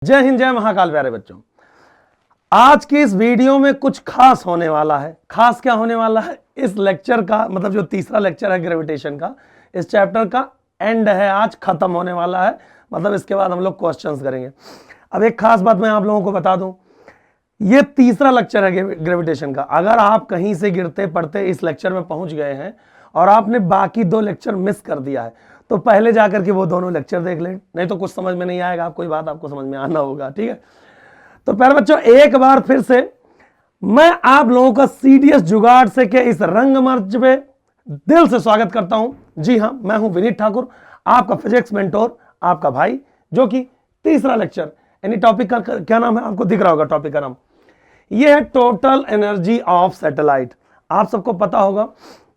जय हिंद, जय महाकाल। प्यारे बच्चों, आज की इस वीडियो में कुछ खास होने वाला है। खास क्या होने वाला है? इस लेक्चर का मतलब जो तीसरा लेक्चर है ग्रेविटेशन का, इस चैप्टर का एंड है, आज खत्म होने वाला है। मतलब इसके बाद हम लोग क्वेश्चंस करेंगे। अब एक खास बात मैं आप लोगों को बता दूं, ये तीसरा लेक्चर है ग्रेविटेशन का। अगर आप कहीं से गिरते पड़ते इस लेक्चर में पहुंच गए हैं और आपने बाकी दो लेक्चर मिस कर दिया है, तो पहले जाकर के वो दोनों लेक्चर देख लें, नहीं तो कुछ समझ में नहीं आएगा। कोई बात आपको समझ में आना होगा, ठीक है। तो प्यारे बच्चों, एक बार फिर से मैं आप लोगों का सीडीएस जुगाड़ से के इस रंगमंच पे दिल से स्वागत करता हूं। जी हां, मैं हूं विनीत ठाकुर, आपका फिजिक्स मेंटोर, आपका भाई, जो कि तीसरा लेक्चर यानी टॉपिक का क्या नाम है आपको दिख रहा होगा। टॉपिक का नाम ये है टोटल एनर्जी ऑफ सैटेलाइट। आप सबको पता होगा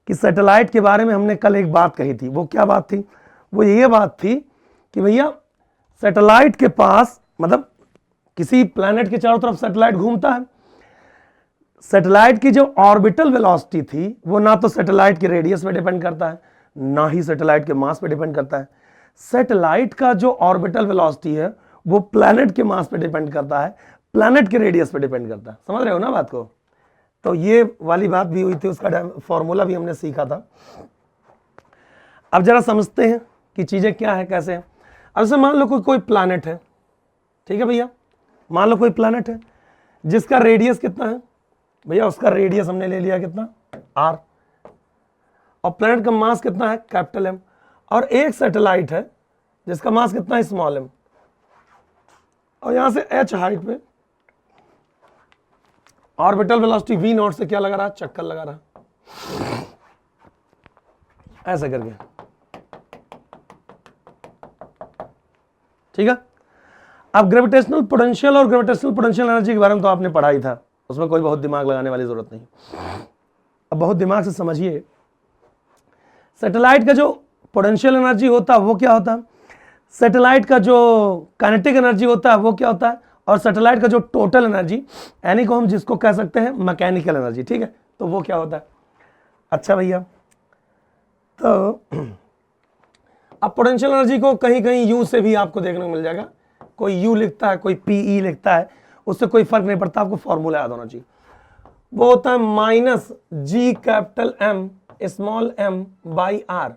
कि सैटेलाइट के बारे में हमने कल एक बात कही थी। वो क्या बात थी? वो ये बात थी कि भैया सैटेलाइट के पास, मतलब किसी प्लैनेट के चारों तरफ सैटेलाइट घूमता है। सैटेलाइट की जो ऑर्बिटल वेलोसिटी थी वो ना तो सैटेलाइट के रेडियस पे डिपेंड करता है, ना ही सैटेलाइट के मास पे डिपेंड करता है। सैटेलाइट का जो ऑर्बिटल वेलोसिटी है वो प्लैनेट के मास पे डिपेंड करता है, प्लैनेट के रेडियस पे डिपेंड करता है। समझ रहे हो ना बात को? तो ये वाली बात भी हुई थी, उसका फॉर्मूला भी हमने सीखा था। अब जरा समझते हैं कि चीजें क्या है, कैसे है। अब से मान लो कोई प्लैनेट है, ठीक है भैया। मान लो कोई प्लैनेट है जिसका रेडियस कितना है भैया, उसका रेडियस हमने ले लिया कितना, r, और प्लैनेट का मास कितना है, कैपिटल M, और एक सैटेलाइट है जिसका मास कितना है, स्मॉल m, और यहां से h हाइट पे ऑर्बिटल वेलोसिटी v नॉट से क्या लगा रहा है, चक्कर लगा रहा है, ऐसे करके, ठीक है। अब ग्रेविटेशनल पोटेंशियल और ग्रेविटेशनल पोटेंशियल एनर्जी के बारे में तो आपने पढ़ा ही था, उसमें कोई बहुत दिमाग लगाने वाली जरूरत नहीं। अब बहुत दिमाग से समझिए, सैटेलाइट का जो पोटेंशियल एनर्जी होता है वो क्या होता है, सैटेलाइट का जो काइनेटिक एनर्जी होता है वो क्या होता है, और सैटेलाइट का जो टोटल एनर्जी यानी को हम जिसको कह सकते हैं मैकेनिकल एनर्जी, ठीक है, तो वो क्या होता है। अच्छा भैया, तो अब पोटेंशियल एनर्जी को कहीं कहीं यू से भी आपको देखने को मिल जाएगा। कोई यू लिखता है, कोई पीई लिखता है, उससे कोई फर्क नहीं पड़ता, आपको फॉर्मूला याद होना चाहिए। वो होता है minus G capital M small M by R.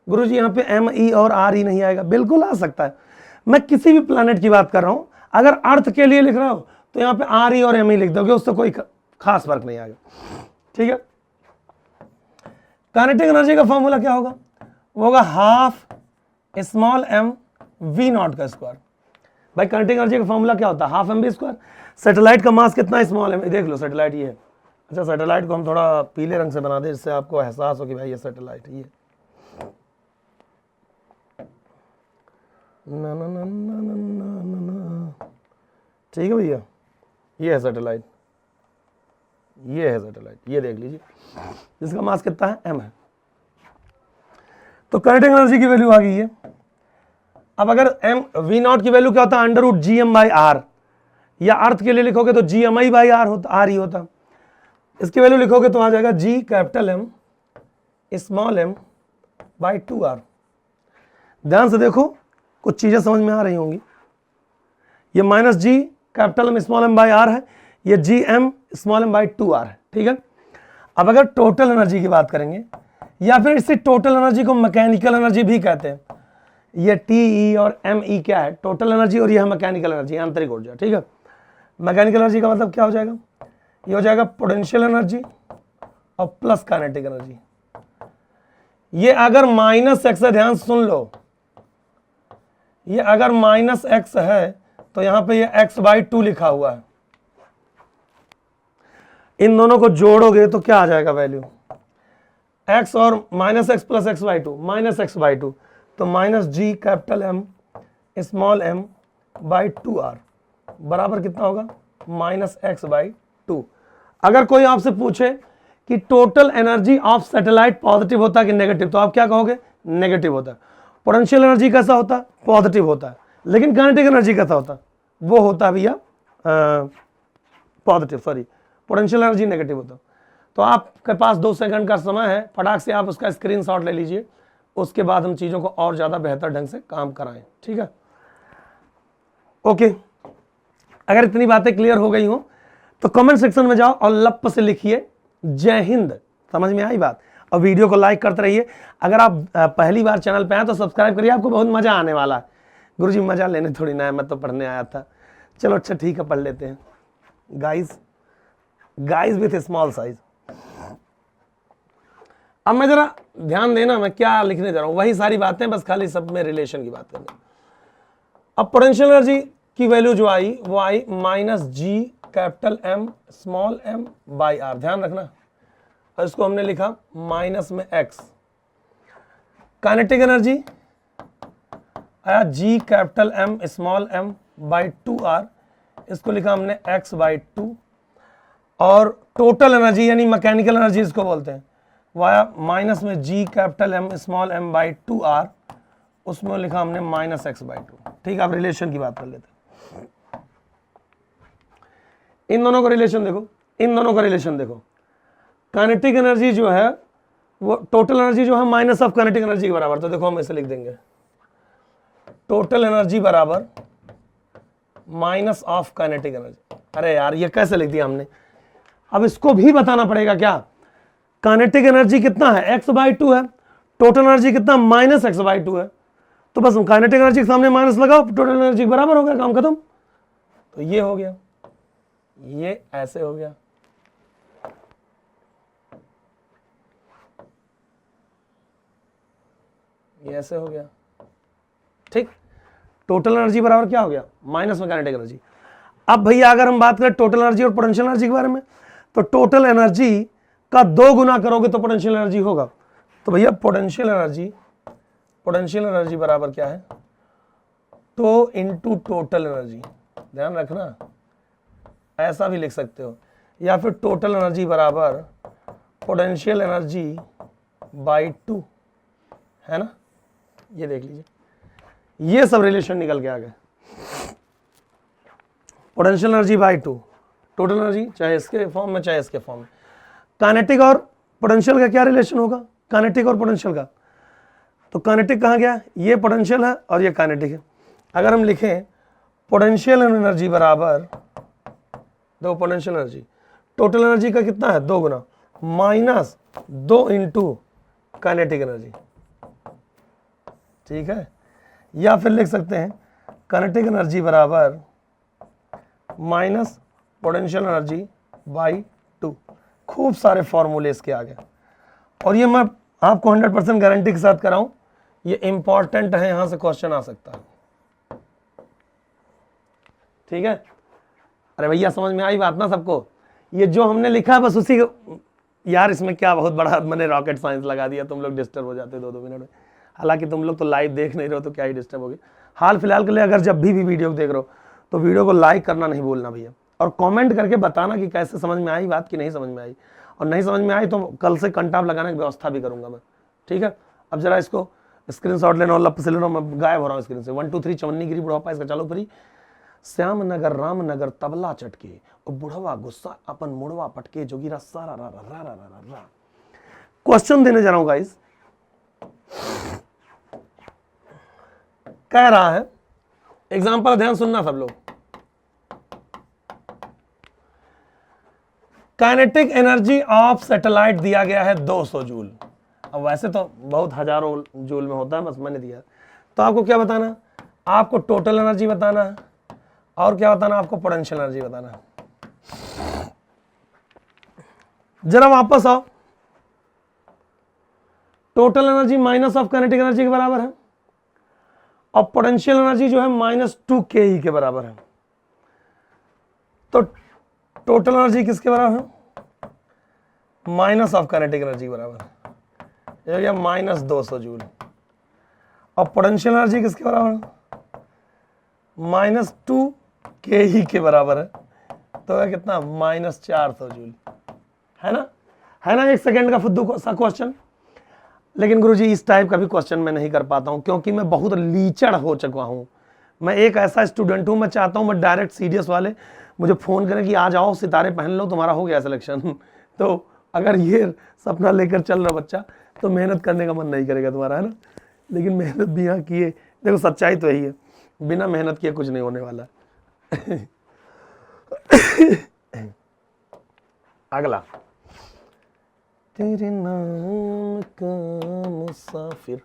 गुरुजी यहाँ पे एम ई और आर ही नहीं आएगा? बिल्कुल आ सकता है। मैं किसी भी प्लैनेट की बात कर रहा हूं, अगर अर्थ के लिए लिख रहा हो तो यहाँ पे आर ई और एम ई लिख दोगे, उससे कोई खास फर्क नहीं आएगा, ठीक है। काइनेटिक एनर्जी का फॉर्मूला क्या होगा? वो होगा half small M V naught का स्क्वायर। भाई काइनेटिक एनर्जी का फॉर्मूला क्या होता है? Half M V square. Satellite का मास कितना है, स्मॉल एम, देख लो सैटेलाइट ये है। अच्छा, सैटेलाइट को हम थोड़ा पीले रंग से बना दें जिससे आपको एहसास हो कि भाई ये सैटेलाइट है। ये ना ना ना ना ना ना ना, ठीक है भैया, ये है सैटेलाइट, ये है सैटेलाइट, ये देख लीजिए जिसका मास कितना है, एम है। तो काइनेटिक एनर्जी की वैल्यू आ गई है। अब अगर एम वी नॉट की वैल्यू क्या होता है, under root G M by R, या अर्थ के लिए लिखोगे तो G M I by R होता, आर ही होता। इसकी वैल्यू लिखोगे तो आ जाएगा G capital M small M by 2r। ध्यान से देखो, कुछ चीजें समझ में आ रही होंगी। ये minus G capital M small M by R है, ये G M small M by 2r है, ठीक है। अब अगर टोटल एनर्जी की बात करेंगे, या फिर इसी टोटल एनर्जी को मैकेनिकल एनर्जी भी कहते हैं। ये टी ई और एम ई क्या है, टोटल एनर्जी, और ये है मैकेनिकल एनर्जी, आंतरिक ऊर्जा, ठीक है। मैकेनिकल एनर्जी का मतलब क्या हो जाएगा? ये हो जाएगा पोटेंशियल एनर्जी और प्लस काइनेटिक एनर्जी। ये अगर माइनस एक्स है, ध्यान सुन लो, ये अगर माइनस एक्स है तो यहां पे ये एक्स बाई 2 लिखा हुआ है। इन दोनों को जोड़ोगे तो क्या आ जाएगा वैल्यू, एक्स और minus X plus X by 2, minus X by 2, तो minus G capital M small M by 2r बराबर कितना होगा, माइनस एक्स बाई 2। अगर कोई आपसे पूछे कि total energy of satellite positive होता है कि नेगेटिव, तो आप क्या कहोगे? नेगेटिव होता है। पोटेंशियल एनर्जी कैसा होता है? पॉजिटिव होता है। लेकिन काइनेटिक एनर्जी कैसा होता है? वो होता है भैया positive, sorry, potential energy negative होता है। तो आपके पास 2 सेकंड का समय है, फटाक से आप उसका स्क्रीनशॉट ले लीजिए, उसके बाद हम चीज़ों को और ज़्यादा बेहतर ढंग से काम कराएं, ठीक है। ओके, अगर इतनी बातें क्लियर हो गई हो तो कमेंट सेक्शन में जाओ और लप से लिखिए जय हिंद। समझ में आई बात? और वीडियो को लाइक करते रहिए। अगर आप पहली बार चैनल पे आए तो सब्सक्राइब करिए, आपको बहुत मजा आने वाला है। गुरुजी मजा लेने थोड़ी ना है, मैं तो पढ़ने आया था। चलो अच्छा ठीक है, पढ़ लेते हैं। Guys with small size. अब मैं जरा ध्यान देना, मैं क्या लिखने जा रहा हूं, वही सारी बातें, बस खाली सब में रिलेशन की बात करनी। अब पोटेंशियल एनर्जी की वैल्यू जो आई वो आई minus G capital M small M by R, ध्यान रखना। और इसको हमने लिखा माइनस में एक्स। काइनेटिक एनर्जी आया G capital M small M by 2r, इसको लिखा हमने x बाई 2। और टोटल एनर्जी यानी मैकेनिकल एनर्जी इसको बोलते हैं, वो आया माइनस में G capital M small M by 2r, उसमें लिखा हमने माइनस एक्स बाई 2। ठीक है, आप रिलेशन की बात कर लेते हैं। इन दोनों का रिलेशन देखो, इन दोनों का रिलेशन देखो। काइनेटिक एनर्जी जो है वो टोटल एनर्जी जो है माइनस ऑफ काइनेटिक एनर्जी के बराबर। तो देखो हम ऐसे लिख देंगे, टोटल एनर्जी बराबर माइनस ऑफ काइनेटिक एनर्जी। अरे यार ये कैसे लिख दिया हमने? अब इसको भी बताना पड़ेगा क्या? काइनेटिक एनर्जी कितना है? x बाई 2 है। टोटल एनर्जी कितना? माइनस एक्स बाई 2 है। तो बस काइनेटिक एनर्जी के सामने माइनस लगाओ, टोटल एनर्जी के बराबर हो गया, काम खत्म। तो ये हो गया, ये ऐसे हो गया। ये ऐसे हो गया। ठीक, टोटल एनर्जी बराबर क्या हो गया? माइनस में काइनेटिक एनर्जी। अब भैया अगर हम बात करें टोटल एनर्जी और पोटेंशियल एनर्जी के बारे में, तो टोटल एनर्जी का 2 गुना करोगे तो पोटेंशियल एनर्जी होगा। तो भैया पोटेंशियल एनर्जी बराबर क्या है? तो इनटू टोटल एनर्जी, ध्यान रखना, ऐसा भी लिख सकते हो, या फिर टोटल एनर्जी बराबर पोटेंशियल एनर्जी बाई 2, है ना? ये देख लीजिए, ये सब रिलेशन निकल के आ गए। Potential energy by 2, total energy चाहे इसके फॉर्म में चाहे इसके फॉर्म में। काइनेटिक और पोटेंशियल का क्या रिलेशन होगा? काइनेटिक और पोटेंशियल का, तो काइनेटिक कहाँ गया? ये पोटेंशियल है और ये काइनेटिक है। अगर हम लिखें पोटेंशियल एनर्जी बराबर, दो पोटेंशियल एनर्जी, टोटल एनर्जी का कितना है? 2 गुना, माइनस 2 इंटू काइनेटिक एनर्जी। ठीक है, या फिर लिख सकते हैं काइनेटिक एनर्जी बराबर माइनस पोटेंशियल एनर्जी बाई 2। खूब सारे फॉर्मूले इसके आगे, और ये मैं आपको 100% गारंटी के साथ कराऊं, ये इंपॉर्टेंट है, यहां से क्वेश्चन आ सकता है। ठीक है, अरे भैया समझ में आई बात ना सबको? ये जो हमने लिखा है बस उसी यार इसमें क्या बहुत बड़ा मैंने रॉकेट साइंस लगा दिया, तुम लोग डिस्टर्ब हो जाते 2-2 मिनट में। हालांकि तुम लोग तो लाइव देख नहीं रहे हो तो क्या ही डिस्टर्ब होगी। हाल फिलहाल के लिए अगर जब भी वीडियो देख रहे हो तो वीडियो को लाइक करना नहीं भूलना भैया, और कमेंट करके बताना कि कैसे समझ में आई बात कि नहीं समझ में आई, और नहीं समझ में आई तो कल से कंटाप लगाने की व्यवस्था भी करूंगा मैं। ठीक है, अब जरा इसको स्क्रीनशॉट लेना और लप से लेना, मैं गायब हो रहा हूँ स्क्रीन से। 1 2 3 चवन्नी गिरी बुढ़ापा, इसका चालू फ्री। श्याम नगर राम नगर तबला चटके, और बुढ़वा गुस्सा अपन मुड़वा पटके, जोगी रस्सा रा रा रा रा रा रा। क्वेश्चन देने जा रहा हूं गाइस, कह रहा है एग्जांपल, ध्यान सुनना सब लोग। काइनेटिक एनर्जी ऑफ सैटेलाइट दिया गया है 200 जूल। अब वैसे तो बहुत हजारों जूल में होता है, बस मैंने दिया। तो आपको क्या बताना? आपको टोटल एनर्जी बताना है, और क्या बताना? आपको पोटेंशियल एनर्जी बताना है। जरा वापस आओ, total energy minus of kinetic energy के बराबर है, और पोटेंशियल एनर्जी जो है -2 ke के बराबर है। तो टोटल एनर्जी किसके बराबर है? माइनस ऑफ काइनेटिक एनर्जी के बराबर है, ये हो गया -200 जूल। और पोटेंशियल एनर्जी किसके बराबर है? -2 ke के बराबर है, तो है कितना? -400 जूल, है ना? है ना? 1 सेकेंड का फुद्दू सा क्वेश्चन। लेकिन गुरुजी इस टाइप का भी क्वेश्चन मैं नहीं कर पाता हूं, क्योंकि मैं बहुत लीचड़ हो चुका हूं। मैं एक ऐसा स्टूडेंट हूं, मैं चाहता हूं मैं डायरेक्ट सीरियस वाले मुझे फोन करें कि आ जाओ सितारे पहन लो, तुम्हारा हो गया सिलेक्शन। तो अगर ये सपना लेकर चल रहा बच्चा तो मेहनत करने का मन नहीं करेगा तुम्हारा, है ना? लेकिन मेहनत भी यहाँ किए, देखो सच्चाई तो यही है। बिना मेहनत किए कुछ नहीं होने वाला। अगला, तेरे नाम का मुसाफिर।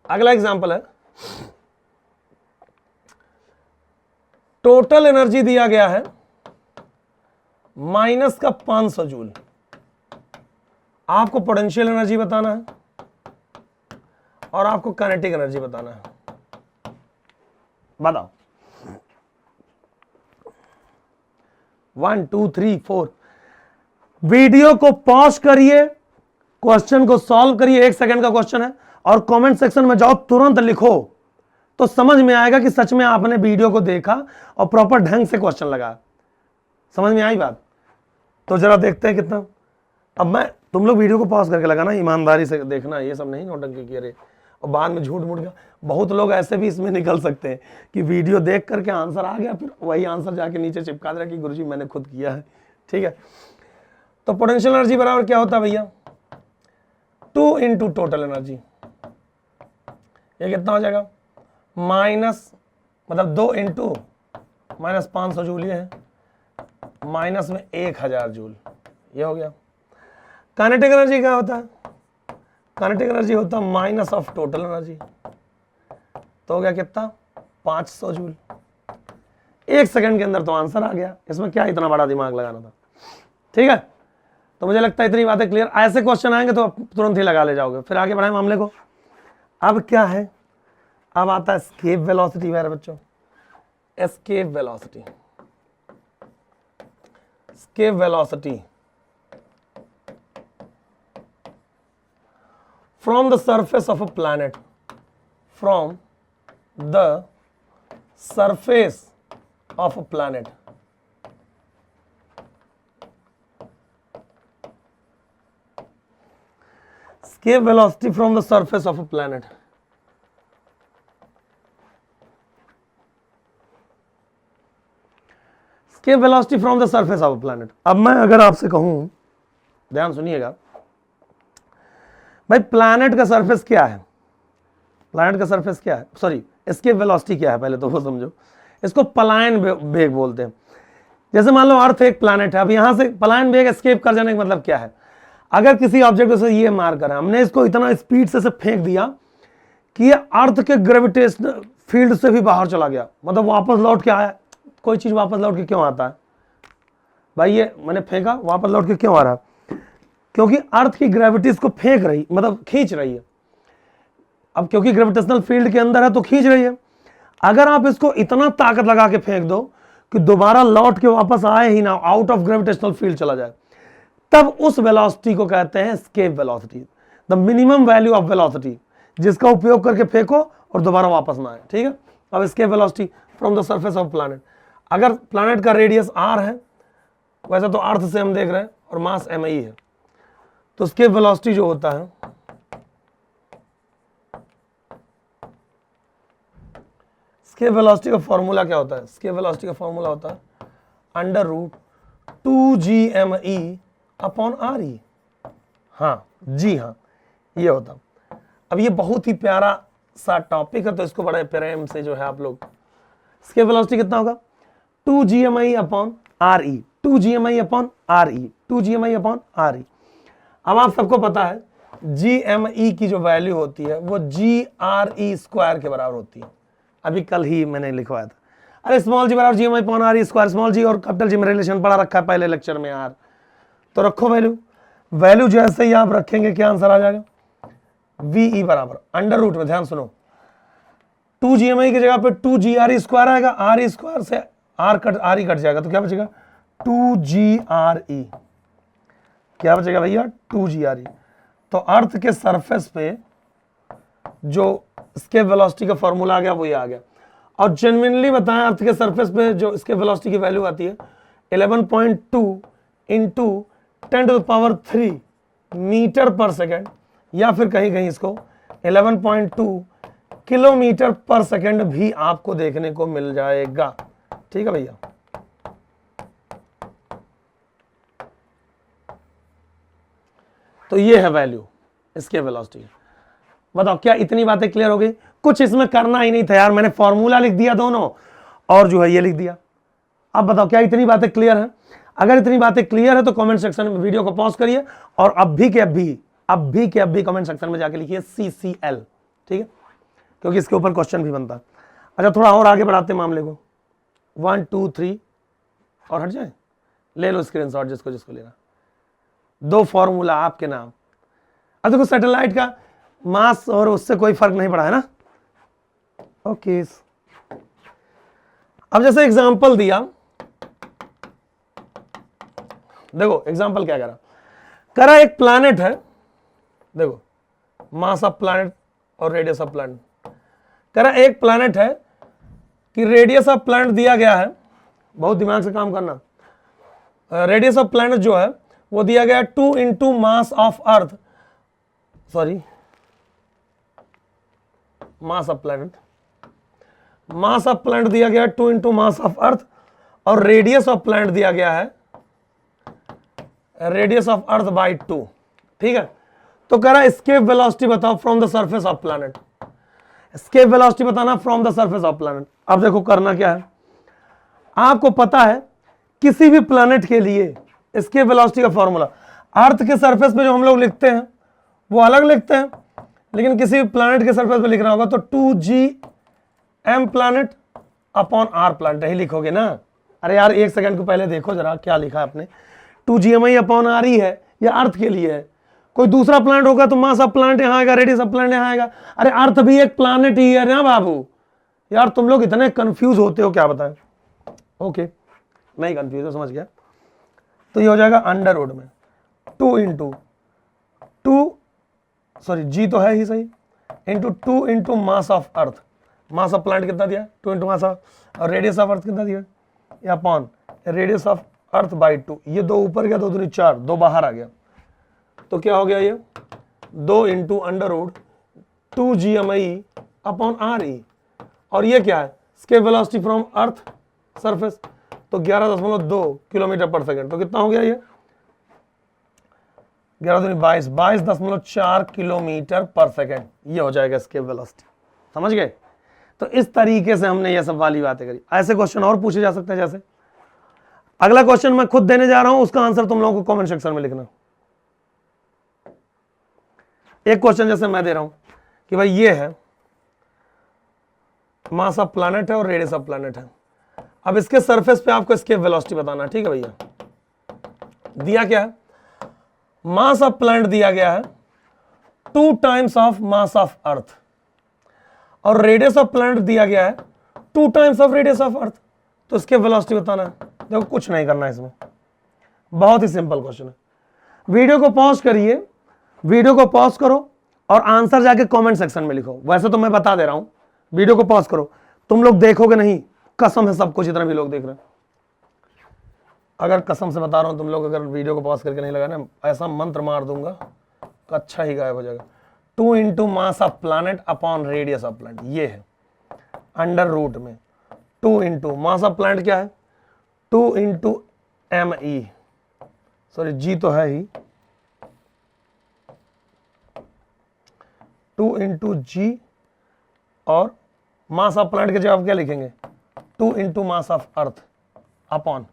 अगला एग्जांपल है, टोटल एनर्जी दिया गया है माइनस का 500 जूल। आपको पोटेंशियल एनर्जी बताना है और आपको काइनेटिक एनर्जी बताना है। बताओ। 1 2 3 4। वीडियो को पॉज करिए, क्वेश्चन को सॉल्व करिए, 1 सेकंड का क्वेश्चन है, और कमेंट सेक्शन में जाओ, तुरंत लिखो, तो समझ में आएगा कि सच में आपने वीडियो को देखा और प्रॉपर ढंग से क्वेश्चन लगा। समझ में आई बात? तो जरा देखते हैं कितना। अब मैं, तुम लोग वीडियो को पॉज करके लगाना, ईमानदारी से देखना, ये सब नहीं नौटंकी किए रहे और बाद में झूठ मूठ का। बहुत लोग ऐसे भी इसमें निकल सकते हैं कि वीडियो देख करके आंसर आ गया, फिर वही आंसर जाके नीचे चिपका दे रहा कि गुरुजी मैंने खुद किया है। ठीक है, तो पोटेंशियल एनर्जी बराबर क्या होता है भैया? 2 इंटू टोटल एनर्जी। ये कितना हो जाएगा? माइनस, मतलब 2 इंटू माइनस 500 जूल, ये है माइनस में 1000 जूल, ये हो गया। काइनेटिक एनर्जी क्या होता है? काइनेटिक एनर्जी होता है माइनस ऑफ टोटल एनर्जी, तो हो गया कितना? 500 जूल। 1 सेकंड के अंदर तो आंसर आ गया, इसमें क्या इतना बड़ा दिमाग लगाना था। ठीक है, तो मुझे लगता है इतनी बातें क्लियर। ऐसे क्वेश्चन आएंगे तो तुरंत ही लगा ले जाओगे। फिर आगे बढ़ाएं मामले को। अब क्या है? अब आता है एस्केप वेलोसिटी मेरे बच्चों। Escape velocity, escape velocity from the surface of a planet, from the surface of a planet. Escape velocity from the surface of a planet. Escape velocity from the surface of a planet. अब मैं अगर आपसे कहूं, ध्यान सुनिएगा भाई, planet का surface क्या है? प्लैनेट का सरफेस क्या है? सॉरी, एस्केप वेलोसिटी क्या है पहले तो वो समझो। इसको पलायन वेग बोलते हैं। जैसे मान लो अर्थ एक प्लैनेट है, अब यहां से पलायन वेग एस्केप कर जाने का मतलब क्या है? अगर किसी ऑब्जेक्ट से ये मार कर हमने इसको इतना स्पीड से फेंक दिया कि ये अर्थ के ग्रेविटेशनल फील्ड से भी बाहर चला गया, मतलब वापस लौट के आया। कोई चीज वापस लौट के क्यों आता है भाई? ये मैंने फेंका, वापस लौट के क्यों आ रहा है? क्योंकि अर्थ की ग्रेविटी इसको फेंक रही, मतलब खींच रही है। अब क्योंकि ग्रेविटेशनल फील्ड के अंदर है तो खींच रही है। अगर आप इसको इतना ताकत लगा के फेंक दो कि दोबारा लौट के वापस आए ही ना, आउट ऑफ ग्रेविटेशनल फील्ड चला जाए, तब उस वेलोसिटी को कहते हैं escape velocity, the minimum value of velocity, जिसका उपयोग करके फेंको और दोबारा वापस ना आए। ठीक है, अब escape velocity from the surface of planet. अगर प्लैनेट का रेडियस r है, वैसे तो अर्थ से हम देख रहे हैं और मास mi है, तो एस्केप वेलोसिटी जो होता है, एस्केप वेलोसिटी का फॉर्मूला क्या होता है? एस्केप वेलोसिटी का फॉर्मूला होता है √2gme अपॉन re। हाँ जी हाँ, ये होता। अब ये बहुत ही प्यारा सा टॉपिक है, तो इसको बड़े प्रेम से जो है आप लोग, एस्केप वेलोसिटी कितना होगा? 2gme upon re, 2gme upon re, 2gme upon re। अब आप सबको पता है GME की जो वैल्यू होती है वो GRE स्क्वायर के बराबर होती है। अभी कल ही मैंने लिखवाया था। अरे स्मॉल जी बराबर GME upon RE square, small G और कैपिटल जी में रिलेशन पढ़ा रखा है पहले लेक्चर में यार, तो रखो वैल्यू। वैल्यू जैसे ही आप रखेंगे क्या आंसर आ जाएगा? VE बराबर अंडर रूट में, ध्यान सुनो, 2GME की जगह पे 2GRE स्क्वायर आएगा, RE स्क्वायर से RE कट जाएगा, तो क्या बचेगा? 2GRE। क्या बचेगा भैया? 2GRE। तो अर्थ के सरफेस पे जो एस्केप वेलोसिटी का फॉर्मूला आ गया वो ये आ गया। और जेन्युइनली बताएं, अर्थ के सरफेस पे जो एस्केप वेलोसिटी की वैल्यू आती है 11.2 इंटू 10⁻³ मीटर पर सेकेंड, या फिर कहीं कहीं इसको 11.2 किलोमीटर पर सेकेंड भी आपको देखने को मिल जाएगा। ठीक है भैया, तो ये है वैल्यू एस्केप वेलोसिटी। बताओ क्या इतनी बातें क्लियर हो गई? कुछ इसमें करना ही नहीं था यार, मैंने फॉर्मूला लिख दिया दोनों और जो है ये लिख दिया। अब बताओ क्या इतनी बातें क्लियर हैं? अगर इतनी बातें क्लियर है तो कमेंट सेक्शन में वीडियो को पॉज करिए और अभी के अभी कमेंट सेक्शन में जाके लिखिए CCL, ठीक है, क्योंकि इसके ऊपर क्वेश्चन भी बनता है। अच्छा थोड़ा और आगे बढ़ाते मामले को, 1 2 3 और हट जाए, ले लो स्क्रीनशॉट जिसको जिसको लेना। 2 फॉर्मूला आपके नाम। अब देखो सैटेलाइट का मास और उससे कोई फर्क नहीं पड़ा है ना, ओके। अब जैसे एग्जांपल दिया, देखो एग्जांपल क्या करा एक प्लैनेट है, देखो मास ऑफ प्लैनेट और रेडियस ऑफ प्लैनेट। करा एक प्लैनेट है कि रेडियस ऑफ प्लैनेट दिया गया है, बहुत दिमाग से काम करना। रेडियस ऑफ प्लैनेट जो है वो दिया गया 2 into mass of earth, sorry mass of planet, mass of planet दिया गया 2 इंटू मास ऑफ अर्थ और रेडियस ऑफ प्लैनेट दिया गया है रेडियस ऑफ अर्थ बाई 2, ठीक है। तो कह रहा है एस्केप वेलोसिटी बताओ from the surface of planet, escape velocity बताना from the surface of planet. अब देखो करना क्या है, आपको पता है किसी भी प्लैनेट के लिए एस्केप वेलोसिटी का फॉर्मूला अर्थ के सरफेस पे जो हम लोग लिखते हैं वो अलग लिखते हैं, लेकिन किसी भी प्लैनेट के सरफेस पे लिखना होगा तो 2gm planet upon r planet ही लिखोगे ना। अरे यार एक सेकंड को पहले देखो जरा क्या लिखा है आपने, 2gmi अपॉन r ही है, ये अर्थ के लिए है। कोई दूसरा प्लैनेट होगा तो मास ऑफ प्लैनेट यहाँ आएगा, रेडियस ऑफ प्लैनेट यहाँ आएगा। अरे अर्थ भी एक प्लैनेट ही है ना बाबू, यार तुम लोग इतने कंफ्यूज होते हो क्या बताएं। ओके नहीं कंफ्यूज हो, समझ गया। तो ये हो जाएगा अंडर रूट में 2 इंटू 2, सॉरी जी तो है ही सही, into 2 into mass of earth. Mass of planet कितना दिया 2 इंटू मास ऑफ, और रेडियस ऑफ अर्थ कितना दिया या upon radius of earth by 2। ये 2 ऊपर गया, 2 दूनी 4, 2 बाहर आ गया, तो क्या हो गया ये 2 into under root 2gmi upon r। और ये क्या है escape velocity from earth surface, तो 11.2 किलोमीटर पर सेकंड। तो कितना हो गया ये 11 22.4 किलोमीटर पर सेकंड, ये हो जाएगा एस्केप वेलोसिटी। समझ गए? तो इस तरीके से हमने ये सब वाली बातें करी। ऐसे क्वेश्चन और पूछे जा सकते हैं, जैसे अगला क्वेश्चन मैं खुद देने जा रहा हूं, उसका आंसर तुम लोगों को कमेंट सेक्शन में लिखना। एक क्वेश्चन जैसे मैं दे रहा हूं कि भाई ये है मास ऑफ प्लैनेट है और रेडियस ऑफ प्लैनेट है, अब इसके सरफेस पे आपको एस्केप वेलोसिटी बताना है, ठीक है भैया। दिया क्या है, मास ऑफ प्लैनेट दिया गया है 2 times of mass of earth और रेडियस ऑफ प्लैनेट दिया गया है 2 times of radius of earth. तो इसके वेलोसिटी बताना है। देखो कुछ नहीं करना है इसमें, बहुत ही सिंपल क्वेश्चन है। वीडियो को पॉज करिए, वीडियो को पॉज करो और आंसर जाके कमेंट सेक्शन में लिखो। वैसे तो मैं बता दे रहा हूं, वीडियो को पॉज करो, तुम लोग देखोगे नहीं, कसम है सबको जितना भी लोग देख रहे हैं, अगर कसम से बता रहा हूं तुम लोग अगर वीडियो को पॉज करके नहीं लगाना, ऐसा मंत्र मार दूंगा तो अच्छा ही गायब हो जाएगा। 2 into mass of planet upon radius of planet, ये है अंडर रूट में 2 इंटू मास ऑफ प्लैनेट क्या है 2 इंटू ME, सॉरी जी तो है ही, 2 इंटू जी और मास ऑफ प्लैनेट के जवाब क्या लिखेंगे 2 into mass of earth upon.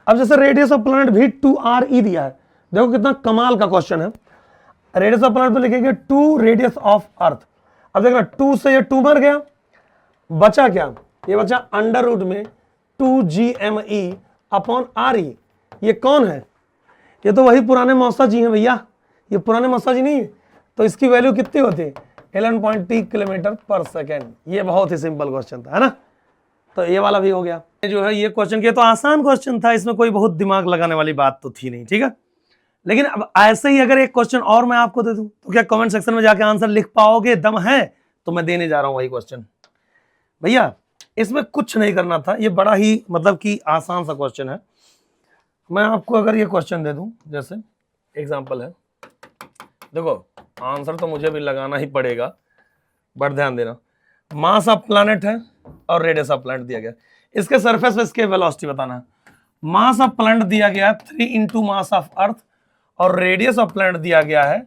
अब जैसे रेडियस ऑफ प्लैनेट भी 2re दिया है, देखो कितना कमाल का क्वेश्चन है। रेडियस ऑफ प्लैनेट पे लिखेंगे 2 रेडियस ऑफ अर्थ। अब देखना 2 से ये 2 मर गया, बचा क्या, ये बचा अंडर रूट में 2gme अपॉन re। ये कौन है, ये तो वही पुराने मौसा जी हैं भैया, ये पुराने मौसा जी नहीं है। तो इसकी वैल्यू कितनी होती है 11.3 किलोमीटर पर सेकेंड। ये बहुत ही सिंपल क्वेश्चन था, है ना। तो ये वाला भी हो गया। ये जो है ये क्वेश्चन के तो आसान क्वेश्चन था, इसमें कोई बहुत दिमाग लगाने वाली बात तो थी नहीं, ठीक है। लेकिन अब ऐसे ही अगर एक क्वेश्चन और मैं आपको दे दूं तो क्या कमेंट सेक्शन में जाके आंसर लिख पाओगे? दम है तो मैं देने जा रहा हूं वही क्वेश्चन भैया। इसमें कुछ नहीं करना था, ये बड़ा ही मतलब कि आसान सा क्वेश्चन है। मैं आपको अगर ये क्वेश्चन दे दूं, जैसे एग्जाम्पल है, देखो आंसर तो मुझे भी लगाना ही पड़ेगा, बट ध्यान देना। मास ऑफ प्लैनेट है और रेडियस ऑफ प्लैनेट दिया गया, इसके सरफेस पे इसके वेलोसिटी बताना है। मास ऑफ प्लैनेट दिया गया है 3 इंटू मास ऑफ अर्थ और रेडियस ऑफ प्लैनेट दिया गया है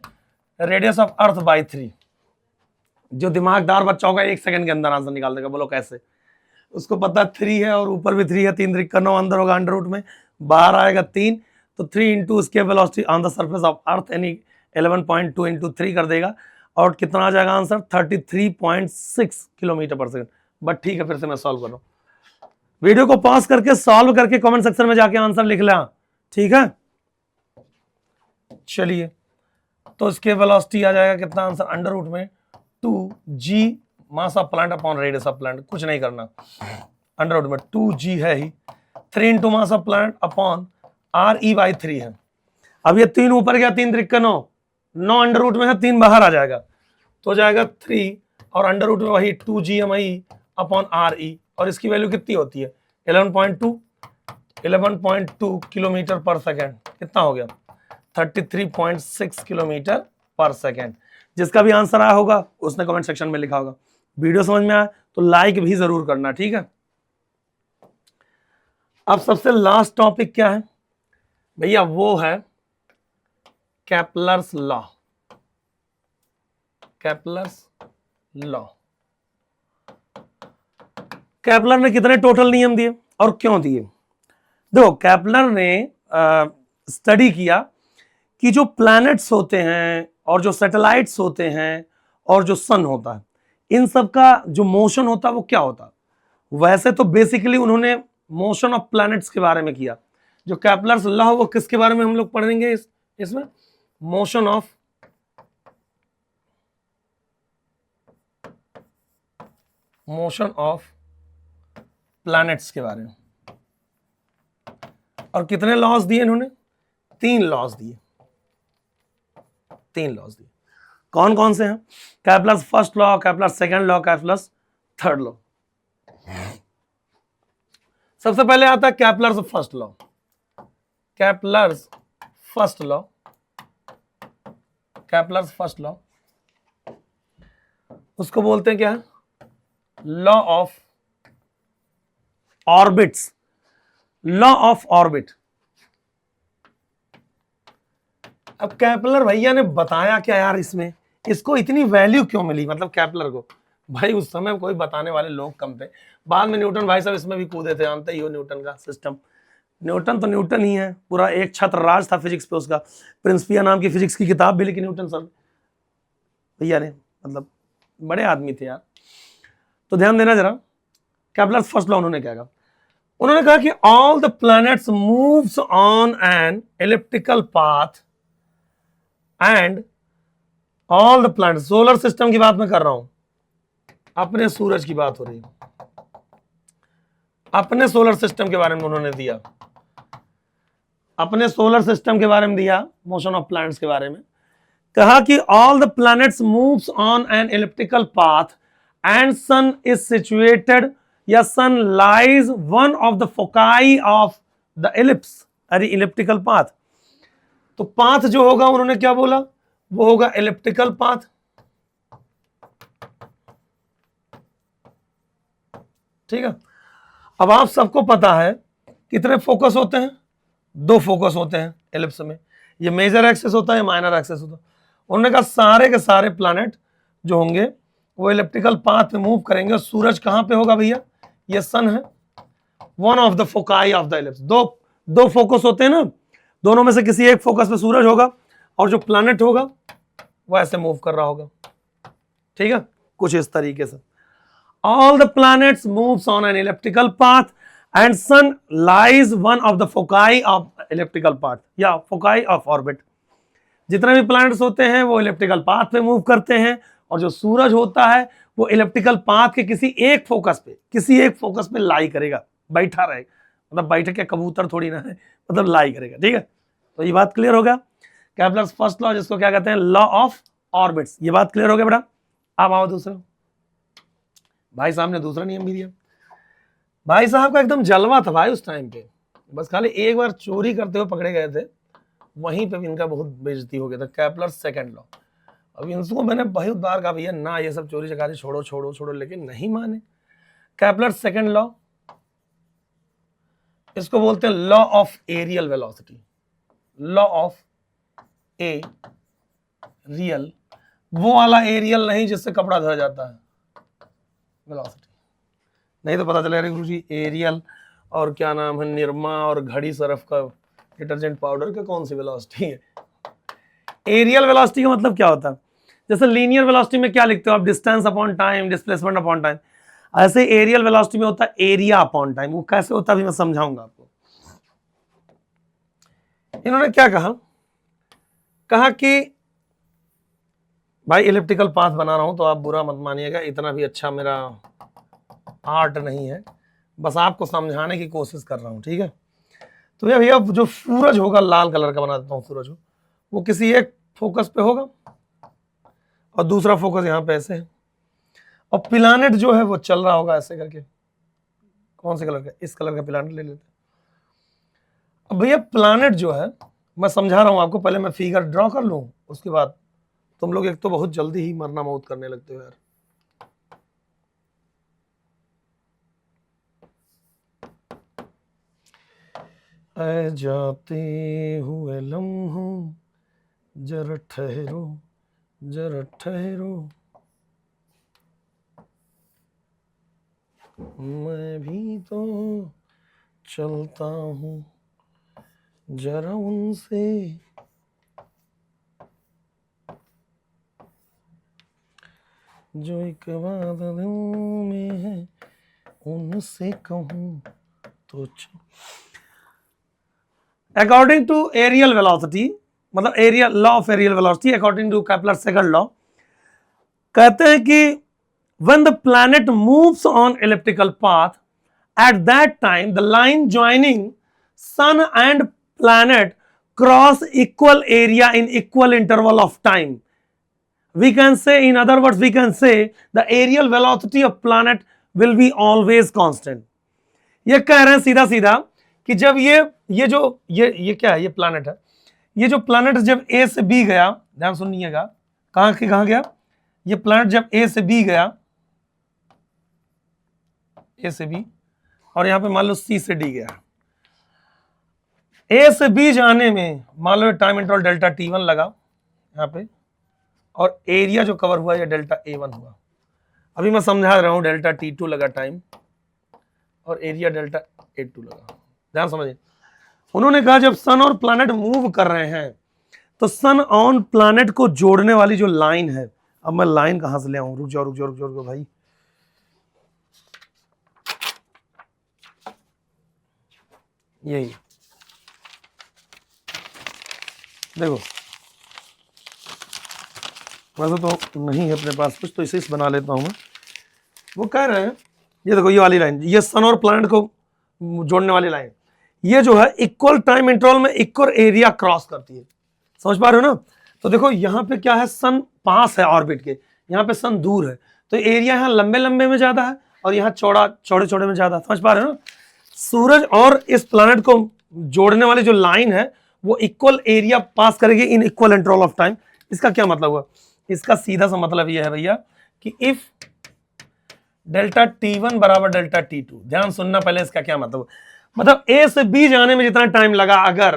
रेडियस ऑफ अर्थ बाई 3। जो दिमागदार बच्चा होगा 1 सेकंड के अंदर आंसर निकाल देगा। बोलो कैसे? उसको पता 3 है और ऊपर भी 3 है, 3 3 9 अंदर होगा अंडर रूट में, बाहर आएगा 3, तो 3 इंटू उसके velocity on the surface of earth यानी 11.2 इंटू 3 कर देगा और कितना आ जाएगा आंसर? 33.6 किलोमीटर पर सेकंड। बट ठीक है, फिर से मैं सॉल्व कर रहा हूं। वीडियो को पॉज करके सॉल्व करके कमेंट सेक्शन में जाके आंसर लिख लें, ठीक है? चलिए, तो इसके वेलोसिटी आ जाएगा कितना आंसर? अंडर रूट में 2g mass of plant upon radius of plant. कुछ नहीं करना, अंडर रूट में 2g है ही, 3 into mass of plant upon re/3 है। अब ये 3 ऊपर गया, 3 3 9, 9 अंडर रूट में है, 3 बाहर आ जाएगा तो हो जाएगा 3 और अंडर रूट में वही 2gmi अपॉन re, और इसकी वैल्यू कितनी होती है? 11.2 किलोमीटर पर सेकेंड। कितना हो गया? 33.6 किलोमीटर पर सेकेंड। जिसका भी आंसर आया होगा उसने कमेंट सेक्शन में लिखा होगा। वीडियो समझ में आया तो लाइक भी जरूर करना, ठीक है? अब सबसे लास्ट टॉपिक क्या है भैया? वो है Kepler's law. Kepler's law. Kepler ने कितने टोटल नियम दिए और क्यों दिए? देखो, केपलर ने स्टडी किया कि जो प्लैनेट्स होते हैं और जो सैटेलाइट्स होते हैं और जो सन होता है, इन सब का जो मोशन होता है वो क्या होता है। वैसे तो बेसिकली उन्होंने मोशन ऑफ प्लैनेट्स के बारे में किया। जो केपलर्स लॉ वो किसके बारे में हम लोग पढ़ेंगे इसमें? मोशन ऑफ प्लैनेट्स के बारे में। और कितने लॉज दिए इन्होंने? 3 लॉज दिए। 3 लॉज दिए। कौन कौन से हैं? Kepler's first law, Kepler's second law, Kepler's third law. सबसे पहले आता है Kepler's first law. Kepler's first law, Kepler's first law, उसको बोलते हैं क्या? Law of orbits. Law of orbit. अब केपलर भैया ने बताया क्या यार इसमें? इसको इतनी वैल्यू क्यों मिली? मतलब केपलर को भाई उस समय कोई बताने वाले लोग कम थे। बाद में न्यूटन भाई साहब इसमें भी कूदे थे, जानते ही हो न्यूटन का सिस्टम। न्यूटन तो न्यूटन ही है, पूरा एक छत्र राज था फिजिक्स पे उसका। प्रिंसिपिया नाम की फिजिक्स की किताब भी लिखी न्यूटन सर भैया ने, मतलब बड़े आदमी थे यार। तो ध्यान देना जरा, केपलर्स फर्स्ट लॉ उन्होंने क्या कहा? उन्होंने कहा कि all the planets moves on an elliptical path and all the planet, solar system की बात मैं कर रहा हूं, अपने सूरज की बात हो रही है, अपने सोलर सिस्टम के बारे में उन्होंने दिया, अपने सोलर सिस्टम के बारे में दिया, मोशन ऑफ प्लैनेट्स के बारे में। कहा कि all the planets moves on an elliptical path and sun is situated, या sun lies one of the foci of the ellipse, अरे इलिप्टिकल पाथ। तो पाथ जो होगा उन्होंने क्या बोला? वो होगा एलिप्टिकल पाथ। ठीक है। अब आप सबको पता है कितने फोकस होते हैं? 2 फोकस होते हैं एलिप्स में। ये मेजर एक्सिस होता है, माइनर एक्सिस होता है। उन्होंने कहा सारे के सारे प्लैनेट जो होंगे वो इलिप्टिकल पाथ में मूव करेंगे। सूरज कहां पे होगा भैया? ये सन है, one of the foci of the ellipse. दो फोकस होते हैं ना, दोनों में से किसी एक फोकस पे सूरज होगा और जो प्लैनेट होगा वो ऐसे मूव कर रहा होगा। ठीक है, कुछ इस तरीके से। All the planets moves on an elliptical path and sun lies one of the foci of elliptical path या फोकाई ऑफ ऑर्बिट। जितने भी प्लैनेट्स होते हैं वो इलिप्टिकल पाथ पे मूव करते हैं, और जो सूरज होता है वो इलिप्टिकल पाथ के किसी एक फोकस पे लाई करेगा, बैठा रहेगा। मतलब बैठ के कबूतर थोड़ी ना है, मतलब लाई करेगा। ठीक है, तो ये बात क्लियर हो गया। केपलर्स फर्स्ट लॉ, जिसको क्या कहते हैं? Law of orbits. ये बात क्लियर हो गया बेटा। अब आओ दूसरा। भाई साहब ने दूसरा नियम भी दिया। भाई साहब का एकदम जलवा था भाई उस टाइम पे, बस खाली एक बार चोरी करते हुए पकड़े गए थे, वहीं पे भी इनका बहुत बेइज्जती हो गया था। Kepler's second law. अब इनको मैंने बहुत बार कहा भैया ना, ये सब चोरी चकारी छोड़ो छोड़ो छोड़ो, लेकिन नहीं माने। केपलर्स सेकंड लॉ, इसको बोलते हैं law of areal velocity. Law of a real वो वाला एरियल नहीं जिससे कपड़ा धोया जाता है, वेलोसिटी। नहीं तो पता चलेगा गुरु जी एरियल और क्या नाम है निरमा और घड़ी सरफ का डिटर्जेंट पाउडर का कौन सी वेलोसिटी है। एरियल वेलोसिटी का मतलब क्या होता है, जैसे लीनियर वेलोसिटी में क्या लिखते हो आप, distance upon time, displacement upon time, ऐसे एरियल वेलोसिटी में होता है एरिया अपॉन टाइम। वो कैसे होता है अभी मैं समझाऊंगा आपको। इन्होंने क्या कहा कि भाई इलिप्टिकल पाथ बना रहा हूं तो आप बुरा मत मानिएगा, इतना भी अच्छा मेरा आर्ट नहीं है, बस आपको समझाने की कोशिश कर रहा हूं, ठीक है। तो भैया जो सूरज होगा लाल कलर का बना देता हूं सूरज को, वो किसी एक फोकस पे होगा और दूसरा फोकस यहां पे ऐसे है, और प्लैनेट जो है वो चल रहा होगा ऐसे करके। कौन से कलर का, इस कलर का प्लैनेट ले लेते हैं। अब भैया प्लैनेट जो है, मैं समझा रहा हूं आपको, पहले मैं फिगर ड्रॉ कर लूं, उसके बाद तुम लोग एक तो बहुत जल्दी ही मरना मौत करने लगते हो यार। ऐ जाते हुए लम्हों जरा ठहरो जरा ठहरो, मैं भी तो चलता हूं जरा उनसे, जो एक बादलों में है उनसे कहूं तो। अकॉर्डिंग टू एरियल वेलोसिटी, मतलब areal law of areal velocity, according to Kepler second law, कहते हैं कि when the planet moves on elliptical path, at that time the line joining sun and planet cross equal area in equal interval of time. We can say, in other words, we can say the aerial velocity of planet will be always constant. ये कह रहे हैं सीधा सीधा कि जब ये जो ये क्या है, ये प्लैनेट है, ये जो प्लैनेट जब ए से बी गया, ध्यान सुनिएगा, कहां गया ये प्लैनेट, जब ए से बी गया, ए से बी, और यहां पे मान लो सी से डी गया, ए से बी जाने में मान लो टाइम इंटरवल डेल्टा टी1 लगा यहां पे, और एरिया जो कवर हुआ ये डेल्टा ए1 हुआ। अभी मैं समझा रहा हूं, डेल्टा टी2 लगा टाइम और एरिया डेल्टा ए2 लगा। ध्यान समझिए, उन्होंने कहा जब सन और प्लैनेट मूव कर रहे हैं तो सन ऑन प्लैनेट को जोड़ने वाली जो लाइन है, अब मैं लाइन कहां से ले आऊं, रुक जाओ भाई, यही देखो, वैसे तो नहीं है अपने पास कुछ, तो इसे बना लेता हूं मैं। वो कह रहे हैं ये देखो, ये वाली लाइन, ये सन और प्लैनेट को जोड़ने वाली लाइन, ये जो है इक्वल टाइम इंटरवल में इक्वल एरिया क्रॉस करती है। समझ पा रहे हो ना। तो देखो यहाँ पे क्या है, सन पास है ऑर्बिट के, यहाँ पे सन दूर है, तो एरिया यहाँ लंबे लंबे में ज्यादा है और यहाँ चौड़े चौड़े में ज्यादा। समझ पा रहे हो ना। सूरज और इस प्लैनेट को जोड़ने वाली जो लाइन है वो इक्वल एरिया पास करेगी in equal interval of time. इसका क्या मतलब हुआ, इसका सीधा सा मतलब यह है भैया कि इफ डेल्टा टी1 बराबर डेल्टा टी2, ध्यान सुनना पहले, इसका क्या मतलब, मतलब ए से बी जाने में जितना टाइम लगा अगर,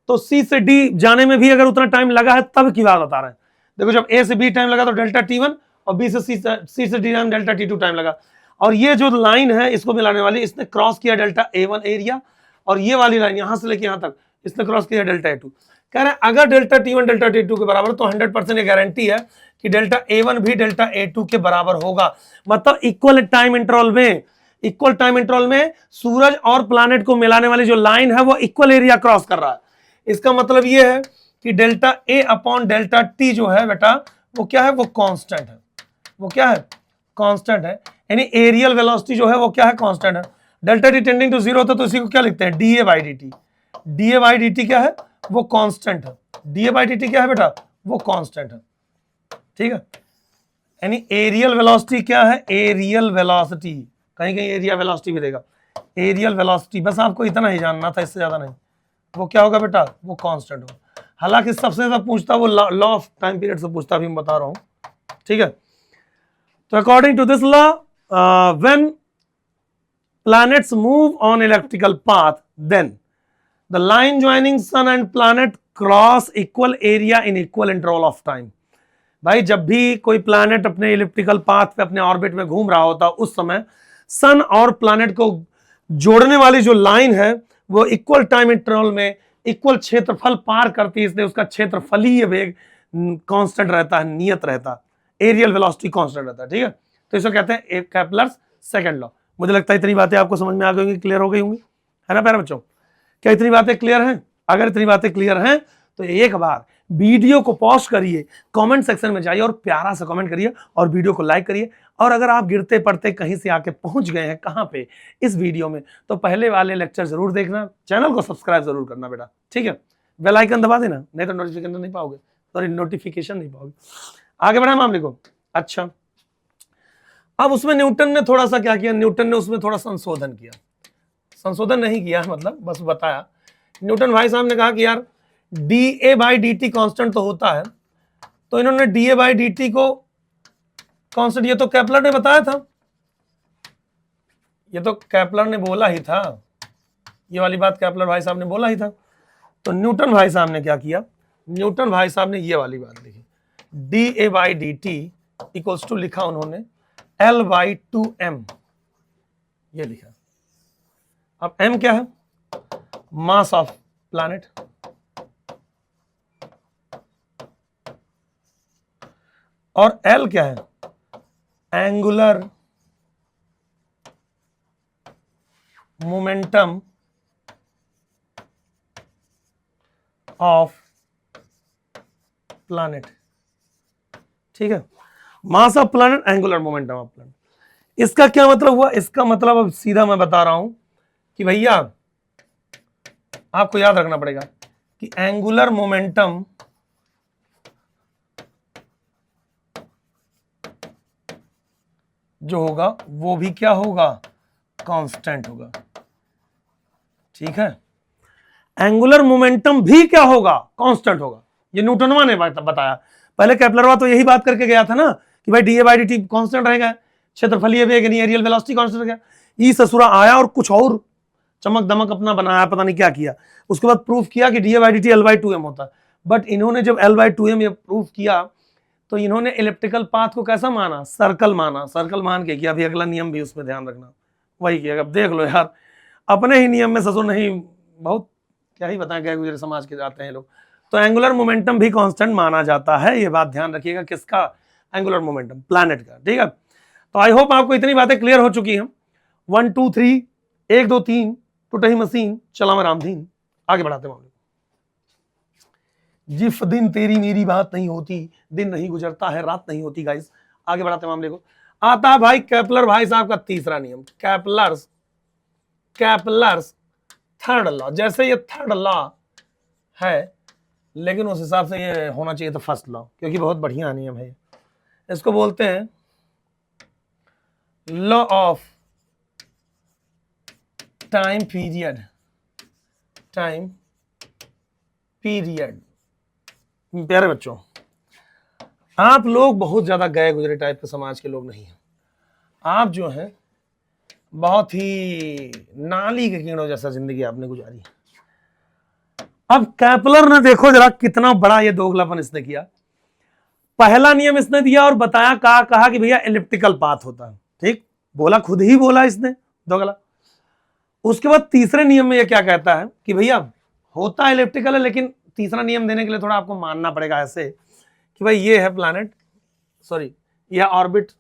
तो सी से डी जाने में भी अगर उतना टाइम लगा है, तब की बात बता रहे हैं। देखो जब ए से बी टाइम लगा तो डेल्टा टी1, और बी से सी से D time delta T2 time लगा, और ये जो लाइन है इसको मिलाने वाली, इसने क्रॉस किया डेल्टा ए1 एरिया, और ये वाली लाइन यहां से लेके यहां तक इसने क्रॉस किया डेल्टा ए2। कह रहे हैं अगर डेल्टा टी1 डेल्टा टी2 के बराबर, तो 100% ये गारंटी है कि डेल्टा ए1 भी डेल्टा ए2 के बराबर होगा। मतलब इक्वल टाइम इंटरवल में सूरज और प्लैनेट को मिलाने वाली जो लाइन है वो इक्वल एरिया क्रॉस कर रहा है। इसका मतलब ये है कि delta A upon delta T जो है बेटा, वो क्या है, वो कांस्टेंट है। वो क्या है, कांस्टेंट है, यानी एरियल वेलोसिटी जो है वो क्या है, कांस्टेंट है। Delta T tending to zero होता है तो इसी को क्या लिखते हैं, डीए बाई डी टी क्या है, वो कांस्टेंट है। डीए बाई डी टी क्या है बेटा, वो कांस्टेंट है। ठीक है, यानी एरियल वेलोसिटी क्या है, एरियल वेलोसिटी, कहीं कहीं एरिया वेलोसिटी भी देगा, एरियल वेलोसिटी, बस आपको इतना ही जानना था, इससे ज्यादा नहीं। वो क्या होगा बेटा, वो कांस्टेंट होगा। हालांकि सबसे ज्यादा पूछता वो लॉ ऑफ टाइम पीरियड से पूछता, अभी मैं बता रहा हूं। ठीक है, तो according to this law, when planets move on elliptical path, then the line joining sun and planet cross equal area in equal interval of time. भाई जब भी कोई प्लैनेट अपने इलिप्टिकल पाथ पे अपने ऑर्बिट में घूम रहा होता उस समय सन और प्लैनेट को जोड़ने वाली जो लाइन है वो इक्वल टाइम इंटरवल में इक्वल क्षेत्रफल पार करती है, इसलिए उसका क्षेत्रफलीय वेग कांस्टेंट रहता है, नियत रहता है, एरियल वेलोसिटी कांस्टेंट रहता है। ठीक है, तो इसको कहते हैं केपलर्स सेकंड लॉ। मुझे लगता है इतनी बातें आपको समझ में आ गई होंगी, क्लियर हो गई होंगी, है ना प्यारे बच्चों? क्या इतनी बातें क्लियर हैं? अगर इतनी बातें क्लियर हैं तो एक बार वीडियो को पॉज करिए, कमेंट सेक्शन में जाइए और प्यारा सा कमेंट करिए और वीडियो को लाइक करिए। और अगर आप गिरते पड़ते कहीं से आके पहुंच गए हैं कहां पे इस वीडियो में, तो पहले वाले लेक्चर जरूर देखना, चैनल को सब्सक्राइब जरूर करना बेटा, ठीक है? बेल आइकन दबा देना, नहीं तो नोटिफिकेशन नहीं पाओगे, सॉरी नोटिफिकेशन नहीं पाओगे। आगे बढ़ा मामले को। अच्छा, अब उसमें न्यूटन ने थोड़ा सा क्या किया, न्यूटन ने उसमें थोड़ा संशोधन किया, संशोधन नहीं किया मतलब बस बताया। न्यूटन भाई साहब ने कहा कि यार D A by D T constant तो होता है, तो इन्होंने D A by D T को कॉन्स्टेंट, ये तो केपलर ने बताया था, ये तो केपलर ने बोला ही था, ये वाली बात केपलर भाई साहब ने बोला ही था। तो न्यूटन भाई साहब ने क्या किया, न्यूटन भाई साहब ने ये वाली बात लिखी, D A by D T equals to लिखा उन्होंने एल बाई टू एम, ये लिखा। अब एम क्या है, मास ऑफ प्लैनेट, और एल क्या है, एंगुलर मोमेंटम ऑफ प्लैनेट। ठीक है, mass of planet, angular momentum of planet. इसका क्या मतलब हुआ, इसका मतलब अब सीधा मैं बता रहा हूं कि भैया आपको याद रखना पड़ेगा कि एंगुलर मोमेंटम जो होगा वो भी क्या होगा, कांस्टेंट होगा। ठीक है, एंगुलर मोमेंटम भी क्या होगा, कांस्टेंट होगा। ये न्यूटनवा ने बताया, पहले केपलरवा तो यही बात करके गया था ना कि भाई D A by D T constant रहेगा, क्षेत्रफलीय वेग यानी एरियल वेलोसिटी कांस्टेंट रहेगा। ई ससुरा आया और कुछ और चमक दमक अपना बनाया, पता नहीं क्या किया, उसके बाद प्रूफ किया कि D A by D T L by two M होता है। बट इन्होंने जब एल बाई टू एम ये प्रूफ किया तो इन्होंने इलिप्टिकल पाथ को कैसा माना, सर्कल माना, सर्कल मान के किया। अभी अगला नियम भी उसमें ध्यान रखना, वही किया। अब देख लो यार, अपने ही नियम में ससुर नहीं, बहुत क्या ही बताएं, क्या गुजरे समाज के जाते हैं लोग। तो एंगुलर मोमेंटम भी कांस्टेंट माना जाता है, ये बात ध्यान रखिएगा। किसका, एंगुलर मोमेंटम, प्लैनेट का। ठीक है, तो आई होप आपको इतनी बातें क्लियर हो चुकी हैं। 1 2 3 1 2 3 टूटही मशीन चला मैं रामधीन। आगे बढ़ाते मामले। जिस दिन तेरी मेरी बात नहीं होती, दिन नहीं गुजरता है, रात नहीं होती। गाइस आगे बढ़ाते मामले को। आता है भाई केपलर भाई साहब का तीसरा नियम, केपलर्स थर्ड लॉ। जैसे ये थर्ड लॉ है, लेकिन उस हिसाब से ये होना चाहिए था फर्स्ट लॉ, क्योंकि बहुत बढ़िया नियम है। इसको बोलते हैं लॉ ऑफ टाइम पीरियड। प्यारे बच्चों, आप लोग बहुत ज्यादा गए गुजरे टाइप के समाज के लोग नहीं हैं। आप जो हैं बहुत ही नाली के कीड़ों जैसा जिंदगी आपने गुजारी। अब केपलर ने देखो जरा कितना बड़ा ये दोगलापन इसने किया। पहला नियम इसने दिया और बताया, कहा कि भैया इलिप्टिकल पाथ होता है। ठीक बोला, खुद ही बोला इसने, दोगला। उसके बाद तीसरे नियम में ये क्या कहता है कि भैया होता इलिप्टिकल है, लेकिन तीसरा नियम देने के लिए थोड़ा आपको मानना पड़ेगा ऐसे कि भाई ये है प्लैनेट, सॉरी ये है ऑर्बिट,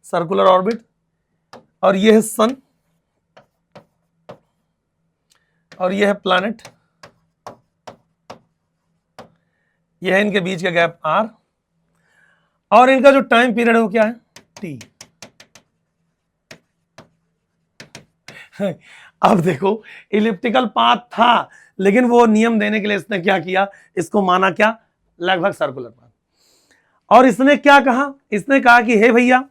सर्कुलर ऑर्बिट, और ये है सन, और ये है प्लैनेट, ये है इनके बीच का गैप आर, और इनका जो टाइम पीरियड है वो क्या है, टी। अब देखो इलिप्टिकल पाथ था, लेकिन वो नियम देने के लिए इसने क्या किया, इसको माना क्या, लगभग सर्कुलर पाथ। और इसने क्या कहा, इसने कहा कि हे भैया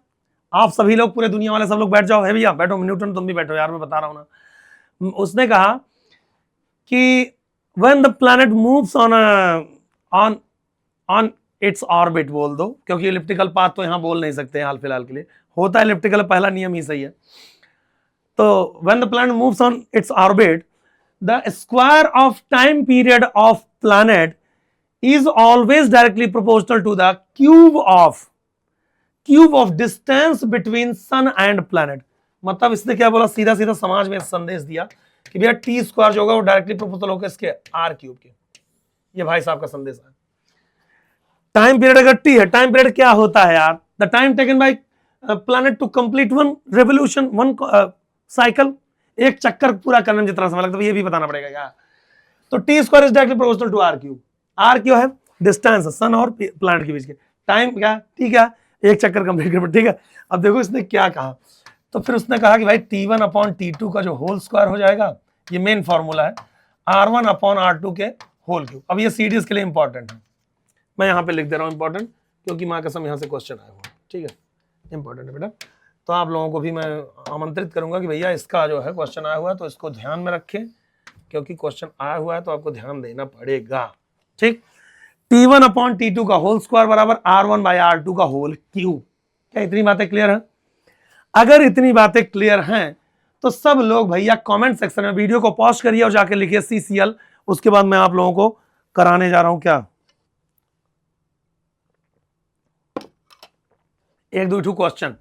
आप सभी लोग, पूरे दुनिया वाले सब लोग बैठ जाओ, हे भैया बैठो, न्यूटन तुम भी बैठो यार, मैं बता रहा हूं ना। उसने कहा कि when the planet moves on its orbit, बोल दो, क्योंकि इलिप्टिकल पाथ तो यहां बोल नहीं सकते हाल फिलहाल के लिए, होता है इलिप्टिकल, पहला नियम ही सही है। तो when the planet moves on its orbit, the square of time period of planet is always directly proportional to the cube of distance between sun and planet. मतलब इसने क्या बोला, सीधा सीधा समाज में संदेश दिया कि भैया टी स्क्वायर जो होगा वो डायरेक्टली प्रोपोर्शनल होगा इसके आर क्यूब के। ये भाई साहब का संदेश है। टाइम पीरियड अगर टी है, टाइम पीरियड क्या होता है यार, the time taken by planet to complete one revolution, one cycle, एक चक्कर पूरा करने में जितना समय लगता है ये भी बताना पड़ेगा यार। तो T square is directly proportional to R cube. R Q है डिस्टेंस सन और प्लैनेट के बीच के, टाइम क्या, ठीक है, एक चक्कर कंप्लीट कर, ठीक है। अब देखो इसने क्या कहा, तो फिर उसने कहा कि भाई T1 अपॉन T2 का जो होल स्क्वायर हो जाएगा, ये मेन फॉर्मूला है, R1 अपॉन R2 के होल क्यूब। अब ये सीडीएस के लिए इंपॉर्टेंट है, मैं यहाँ पे लिख दे रहा हूँ इंपॉर्टेंट, क्योंकि माँ कसम यहाँ से क्वेश्चन आया हुआ, ठीक है, इंपॉर्टेंट है बेटा। तो आप लोगों को भी मैं आमंत्रित करूंगा कि भैया इसका जो है क्वेश्चन आया हुआ है तो इसको ध्यान में रखें, क्योंकि क्वेश्चन आया हुआ है तो आपको ध्यान देना पड़ेगा, ठीक। T1 अपॉन T2 का होल स्क्वायर बराबर R1 बाई R2 का होल क्यूब। क्या इतनी बातें क्लियर हैं? अगर इतनी बातें क्लियर हैं तो सब लोग भैया कमेंट सेक्शन में वीडियो को पॉज करिए और जाके लिखिए CCL। उसके बाद मैं आप लोगों को कराने जा रहा हूं क्या, एक दो क्वेश्चन,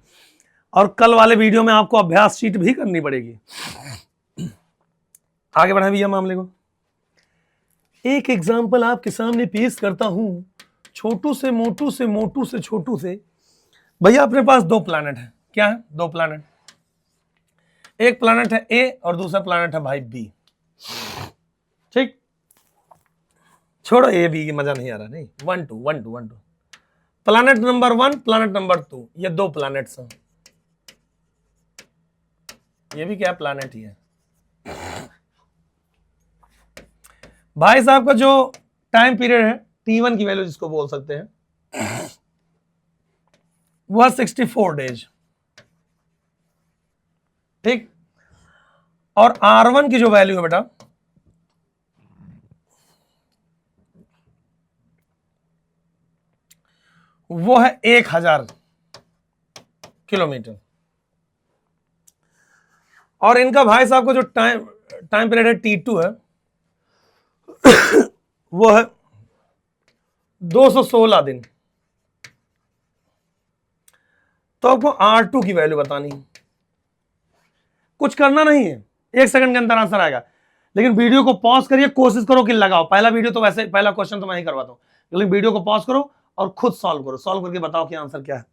और कल वाले वीडियो में आपको अभ्यास शीट भी करनी पड़ेगी। आगे बढ़ाएं भैया मामले को। एक एग्जाम्पल आपके सामने पेश करता हूं, छोटू से मोटू से मोटू से छोटू से। भैया अपने पास दो प्लैनेट है, क्या है, दो प्लैनेट, एक प्लैनेट है ए और दूसरा प्लैनेट है भाई बी, ठीक। छोड़ो ए बी की मजा नहीं आ रहा, नहीं, 1 2 1 2 1 2। प्लैनेट नंबर 1, प्लैनेट नंबर 2, ये दो प्लैनेट्स हैं, ये भी क्या प्लैनेट ही है। भाई साहब का जो टाइम पीरियड है T1 की वैल्यू जिसको बोल सकते हैं वह 64 डेज, ठीक। और R1 की जो वैल्यू है बेटा वो है 1000 किलोमीटर। और इनका भाई साहब का जो टाइम पीरियड है T2 है वो है 216 दिन। तो आपको R2 की वैल्यू बतानी है, कुछ करना नहीं है, 1 सेकंड के अंदर आंसर आएगा। लेकिन वीडियो को पॉज करिए, कोशिश करो कि लगाओ। पहला वीडियो तो वैसे पहला क्वेश्चन तो मैं ही करवाता हूं, लेकिन वीडियो को पॉज करो और खुद सॉल्व करो, सॉल्व करके बताओ कि आंसर क्या है।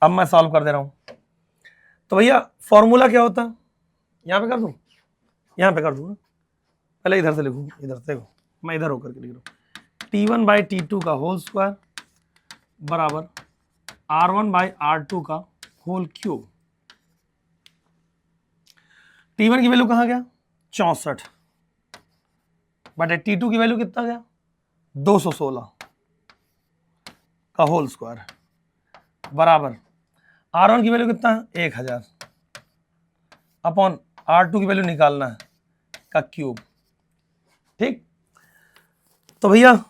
अब मैं सॉल्व कर दे रहा हूं। तो भैया फॉर्मूला क्या होता है, यहां पे कर दूं, यहां पे कर दूं, पहले इधर से लिखूं, इधर से देखो, मैं इधर होकर के लिख रहा हूं। T1 बाई T2 का होल स्क्वायर बराबर R1 बाई R2 का होल क्यूब। T1 की वैल्यू कहां गया, 64, बटे T2 की वैल्यू कितना गया, 216 का होल स्क्वायर बराबर R1 की वैल्यू कितना है, 1000 अपॉन R2 की वैल्यू निकालना है का क्यूब, ठीक। तो भैया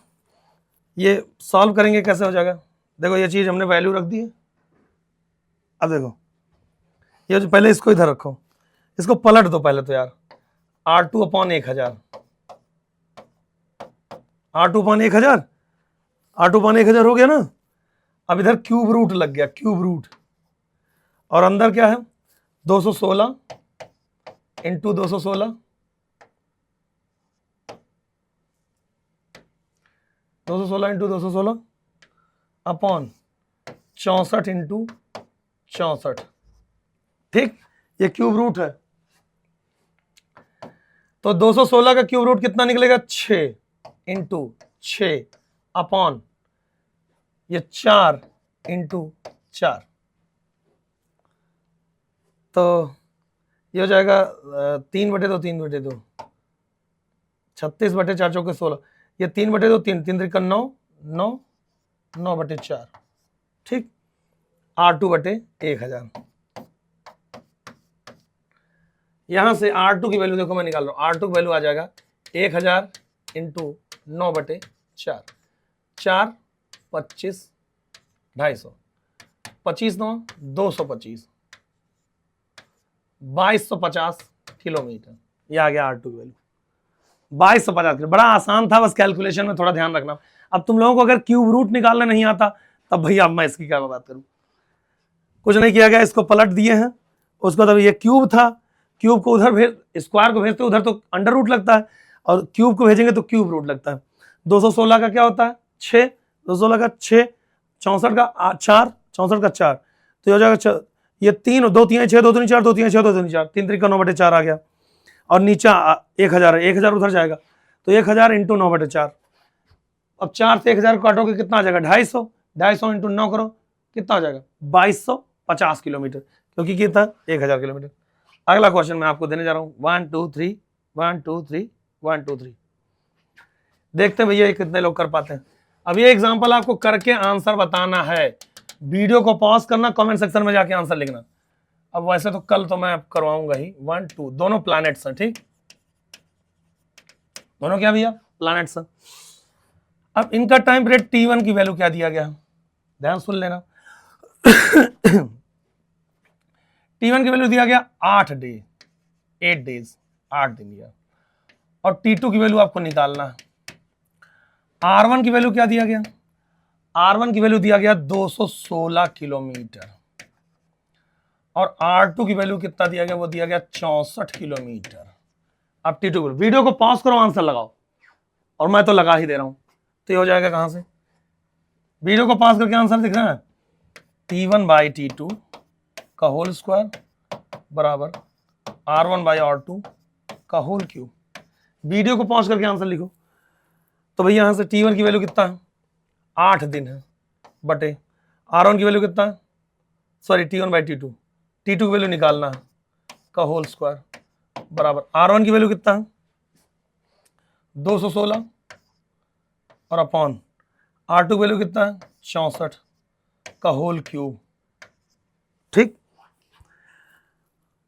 ये सॉल्व करेंगे, कैसे हो जाएगा, देखो ये चीज हमने वैल्यू रख दी है। अब देखो ये जो पहले इसको इधर रखो, इसको पलट दो पहले तो यार, R2 upon 1000, R2 upon 1000, R2 upon 1000 हो गया ना। अब इधर क्यूब रूट लग गया, क्यूब रूट, और अंदर क्या है 216 इंटू 216, 216 इंटू 216 अपॉन 64 इंटू 64, ठीक। ये क्यूब रूट है, तो 216 का क्यूब रूट कितना निकलेगा, 6 इंटू 6 अपॉन ये 4 इंटू 4, तो ये हो जाएगा 3/2, 3/2, 36 बटे 4 चौके 16, ये 3/2, 3 3 त्रिक 9 9 9/4, ठीक। R2 बटे 1000, यहां से R2 की वैल्यू देखो मैं निकाल रहा हूं, R2 की वैल्यू आ जाएगा 1000 इंटू 9/4, 4 25 250, 25 9 225, 2250 किलोमीटर, ये आ गया R2 की वैल्यू। 2250 किलो। बड़ा आसान था, बस कैलकुलेशन में थोड़ा ध्यान रखना। अब तुम लोगों को अगर क्यूब रूट निकालना नहीं आता तब भैया अब मैं इसकी क्या बात करूं। कुछ नहीं किया गया, इसको पलट दिए हैं। उसको तब ये क्यूब था, क्यूब को उधर भेज, स्क्वायर को भेजते उधर तो अंडर रूट लगता है, और क्यूब को भेजेंगे तो क्यूब रूट लगता है। 216 का क्या होता है 6, 216 का 6, 64 का 4, 64 का 4, तो हो जाएगा ये 3, 2 3 6, 2 3 4, 2 3 6, 2 3 4, 3 3 का 9/4 आ गया। और नीचा 1000 है, 1000 उधर जाएगा तो 1000 इंटू 9/4। अब 4 से 1000 काटोगे कितना आ जाएगा 250, 250 इंटू 9 करो कितना हो जाएगा 2250 किलोमीटर, क्योंकि कितना 1000 किलोमीटर। अगला क्वेश्चन मैं आपको देने जा रहा हूं 1 2 3 1 2 3 1 2 3। देखते हैं भैया ये कितने लोग कर पाते हैं। अब ये एग्जांपल आपको करके आंसर बताना है, वीडियो को पॉज करना, कमेंट सेक्शन में जाके आंसर लिखना। अब वैसे तो कल तो मैं करवाऊंगा ही 1 2, दोनों प्लैनेट्स हैं, ठीक, दोनों क्या भैया प्लैनेट्स हैं। अब इनका टाइम पीरियड T1 की वैल्यू क्या दिया गया, ध्यान सुन लेना। T1 की वैल्यू दिया गया 8 डेज, 8 दिन दिया। और T2 की वैल्यू आपको निकालना है। R1 की वैल्यू क्या दिया गया, R1 की वैल्यू दिया गया 216 किलोमीटर, और R2 की वैल्यू कितना दिया गया, वो दिया गया 64 किलोमीटर। अब T2, वीडियो को पॉज करो, आंसर लगाओ, और मैं तो लगा ही दे रहा हूं, तो ये हो जाएगा कहां से, वीडियो को पॉज करके आंसर दिख रहा है T1/T2 का होल स्क्वायर बराबर R1/R2 का होल क्यूब। वीडियो को पॉज करके आंसर लिखो। तो भैया यहां से T1 की वैल्यू कितना है 8 दिन है, बटे R1 की वैल्यू कितना है, सॉरी T1/T2, T2 की वैल्यू निकालना है का होल स्क्वायर बराबर R1 की वैल्यू कितना है 216 और अपॉन R2 की वैल्यू कितना है 64 का होल क्यूब, ठीक।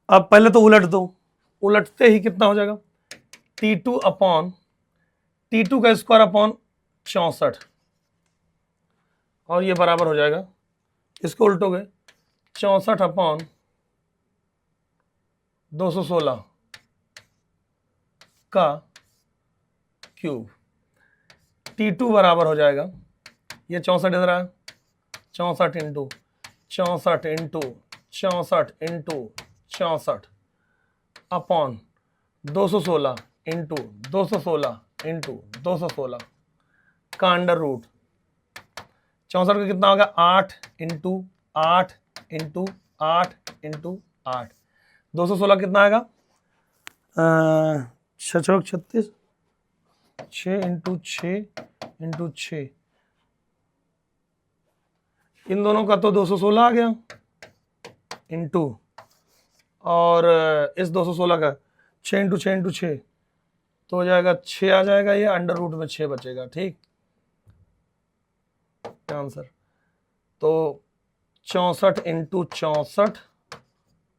अब पहले तो उलट दो, उलटते ही कितना हो जाएगा T2 अपॉन T2 का स्क्वायर अपॉन 64, और ये बराबर हो जाएगा, इसको उल्टोगे 64 अपॉन 216 का क्यूब। T2 बराबर हो जाएगा, ये 64 इधर आया, 64 into 64 into 64 into 64 upon 216 into 216 into 216 का अंडर रूट। 64 का कितना होगा 8 इंटू 8 इंटू 8 इंटू 8, 216 कितना आएगा 6 36, 6 इंटू 6 इंटू 6, इन दोनों का तो 216 आ गया इंटू, और इस 216 का 6 इंटू 6 इंटू 6 तो हो जाएगा 6 आ जाएगा, ये अंडर रूट में 6 बचेगा, ठीक आंसर। तो 64 इंटू 64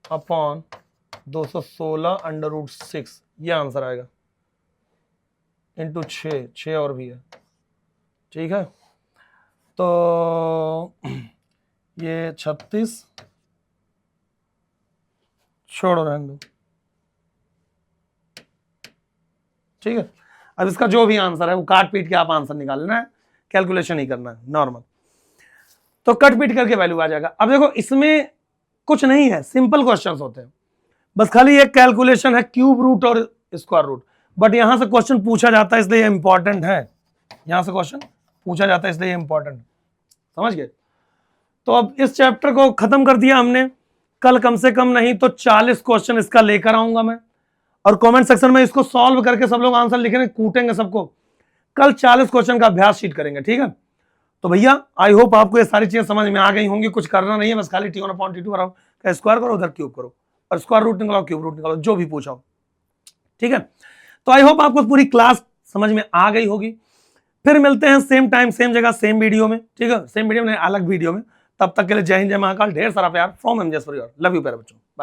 अपॉन 216 अंडर रूट 6, ये आंसर आएगा, इंटू 6 और भी है, ठीक है। तो ये 36 छोड़ो रहने दो, ठीक है। अब इसका जो भी आंसर है वो काट पीट के आप आंसर निकालना है, कैलकुलेशन नहीं करना है नॉर्मल, तो कट पीट करके वैल्यू आ जाएगा। अब देखो इसमें कुछ नहीं है, सिंपल क्वेश्चंस होते हैं, बस खाली एक कैलकुलेशन है क्यूब रूट और स्क्वायर रूट, बट यहां से क्वेश्चन पूछा जाता है इसलिए इंपॉर्टेंट है, यहां से क्वेश्चन पूछा जाता है इसलिए इंपॉर्टेंट, समझ गए। तो अब इस चैप्टर को खत्म कर दिया हमने, कल कम से कम नहीं तो 40 क्वेश्चन इसका लेकर आऊंगा मैं, और कमेंट सेक्शन में इसको सॉल्व करके सब लोग आंसर लिखेंगे, कूटेंगे सबको। कल 40 क्वेश्चन का अभ्यास शीट करेंगे, ठीक है। तो भैया आई होप आपको ये सारी चीजें समझ में आ गई होंगी, कुछ करना नहीं है, बस खाली T1/T2 का स्क्वायर करो, उधर क्यूब करो, और स्क्वायर रूट निकालो, क्यूब रूट निकालो, जो भी पूछा हो, ठीक है। तो आई होप आपको पूरी क्लास समझ में आ गई होगी। फिर मिलते हैं सेम टाइम सेम जगह सेम वीडियो में, ठीक है, सेम वीडियो में अलग वीडियो में। तब तक के लिए जय हिंद, जय महाकाल, ढेर सारा प्यार from MJS for your, love you प्यारे बच्चों।